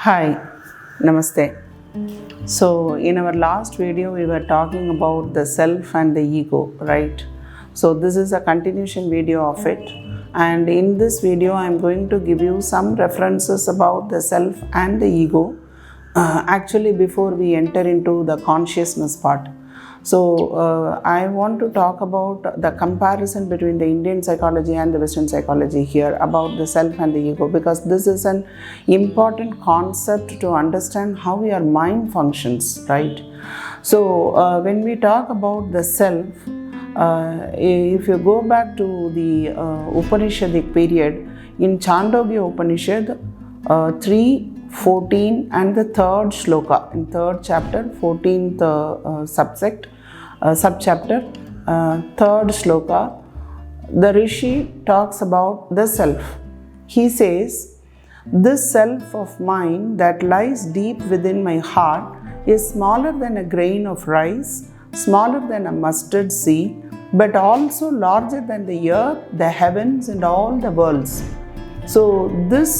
Hi, Namaste. So, in our last video, we were talking about the self and the ego, right? So, this is a continuation video of it. And in this video, I am going to give you some references about the self and the ego, actually, before we enter into the consciousness part. So, I want to talk about the comparison between the Indian psychology and the Western psychology here about the self and the ego, because this is an important concept to understand how your mind functions, right? So, when we talk about the self, if you go back to the Upanishadic period, in Chandogya Upanishad 3:14 and the third shloka, in third chapter, 14th subchapter, third shloka, the Rishi talks about the self. He says, "This self of mine that lies deep within my heart is smaller than a grain of rice, smaller than a mustard seed, but also larger than the earth, the heavens, and all the worlds." So this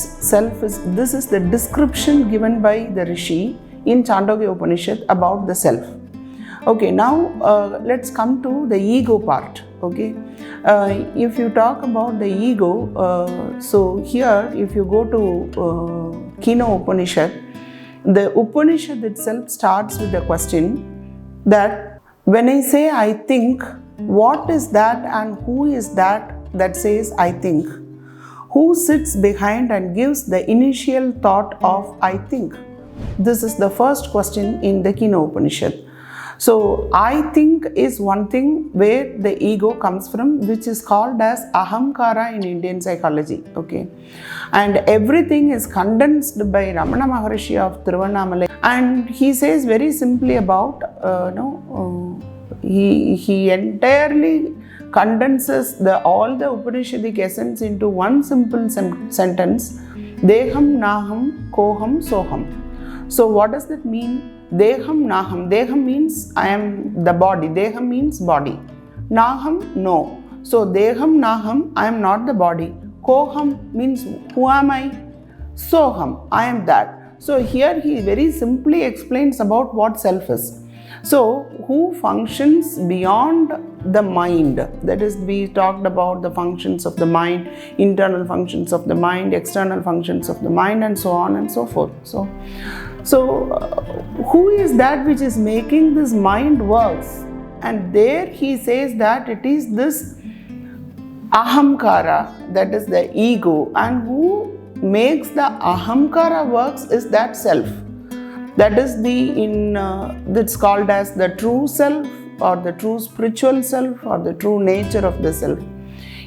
is the description given by the Rishi in Chandogya Upanishad about the self. Okay, now let's come to the ego part. Okay, if you talk about the ego, so here if you go to Kino Upanishad, the Upanishad itself starts with the question that when I say I think, what is that and who is that says I think? Who sits behind and gives the initial thought of I think? This is the first question in the Kino Upanishad. So, I think is one thing where the ego comes from, which is called as ahamkara in Indian psychology. Okay, and everything is condensed by Ramana Maharishi of Tiruvannamalai, and he says very simply about he entirely condenses all the Upanishadic essence into one simple sentence: Deham Naham Koham Soham. So what does that mean? Deham Naham. Deham means I am the body. Deham means body. Naham, no. So Deham Naham, I am not the body. Koham means who am I? Soham, I am that. So here he very simply explains about what self is. So, who functions beyond the mind? That is, we talked about the functions of the mind, internal functions of the mind, external functions of the mind, and so on and so forth. So who is that which is making this mind works? And there he says that it is this ahamkara, that is the ego, and who makes the ahamkara works is that self. That is that's called as the true self, or the true spiritual self, or the true nature of the self.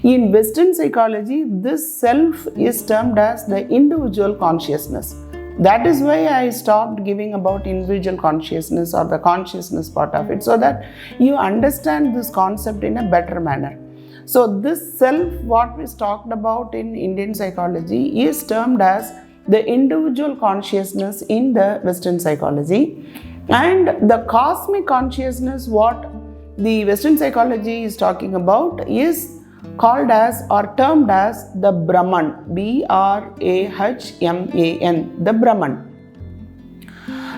In Western psychology, this self is termed as the individual consciousness. That is why I stopped giving about individual consciousness or the consciousness part of it, so that you understand this concept in a better manner. So this self, what we talked about in Indian psychology, is termed as the individual consciousness in the Western psychology, and the cosmic consciousness, what the Western psychology is talking about, is called as or termed as the Brahman, Brahman, the Brahman.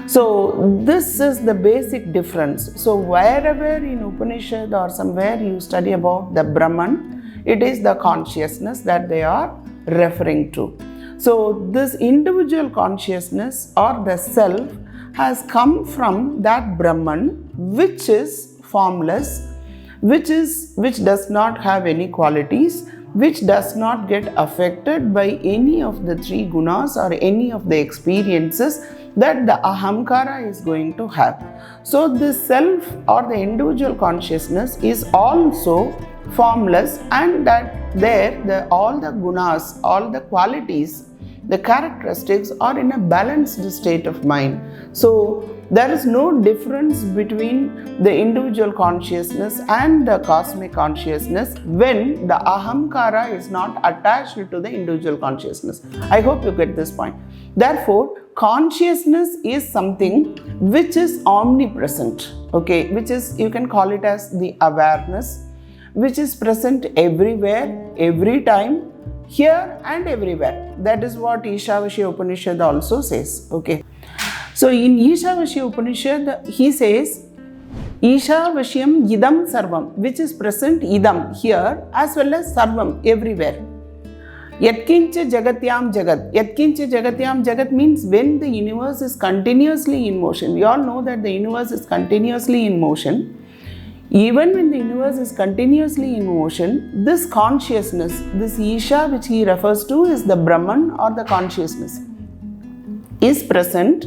So this is the basic difference. So wherever in Upanishad or somewhere you study about the Brahman, it is the consciousness that they are referring to. So this individual consciousness or the self has come from that Brahman, which is formless, which does not have any qualities, which does not get affected by any of the three gunas or any of the experiences that the ahamkara is going to have. So this self or the individual consciousness is also formless, and that all the gunas, all the qualities, the characteristics are in a balanced state of mind. So there is no difference between the individual consciousness and the cosmic consciousness when the ahamkara is not attached to the individual consciousness. I hope you get this point. Therefore, consciousness is something which is omnipresent, okay, which is, you can call it as the awareness, which is present everywhere, every time, here and everywhere. That is what Ishavasya Upanishad also says. Okay. So in Ishavasya Upanishad, he says, Ishavashyam idam sarvam, which is present idam here as well as sarvam everywhere. Yatkincha jagatyam jagat. Yatkincha jagatyam jagat means when the universe is continuously in motion. We all know that the universe is continuously in motion. Even when the universe is continuously in motion, this consciousness, this Isha which he refers to is the Brahman or the consciousness, is present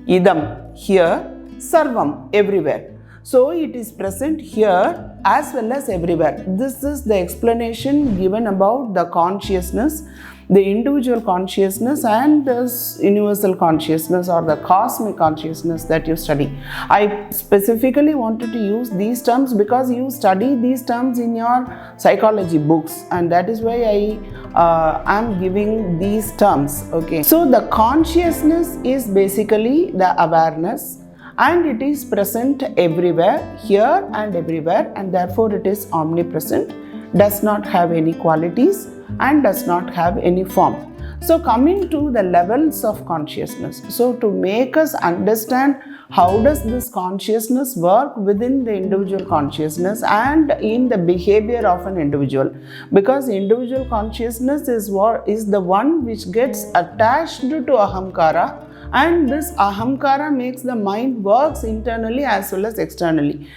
idam here, sarvam everywhere. So it is present here as well as everywhere. This is the explanation given about the consciousness, the individual consciousness and the universal consciousness or the cosmic consciousness that you study. I specifically wanted to use these terms because you study these terms in your psychology books, and that is why I am giving these terms. Okay. So the consciousness is basically the awareness, and it is present everywhere, here and everywhere, and therefore it is omnipresent, does not have any qualities and does not have any form. So coming to the levels of consciousness. So to make us understand how does this consciousness work within the individual consciousness and in the behavior of an individual, because individual consciousness is the one which gets attached to ahamkara, and this ahamkara makes the mind works internally as well as externally,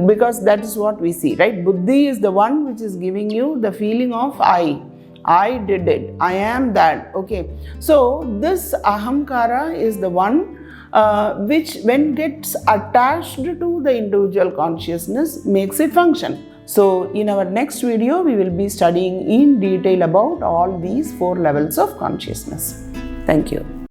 because that is what we see, right? Buddhi is the one which is giving you the feeling of I did it, I am that. Okay, so this ahamkara is the one which when gets attached to the individual consciousness makes it function. So in our next video we will be studying in detail about all these 4 levels of consciousness. Thank you.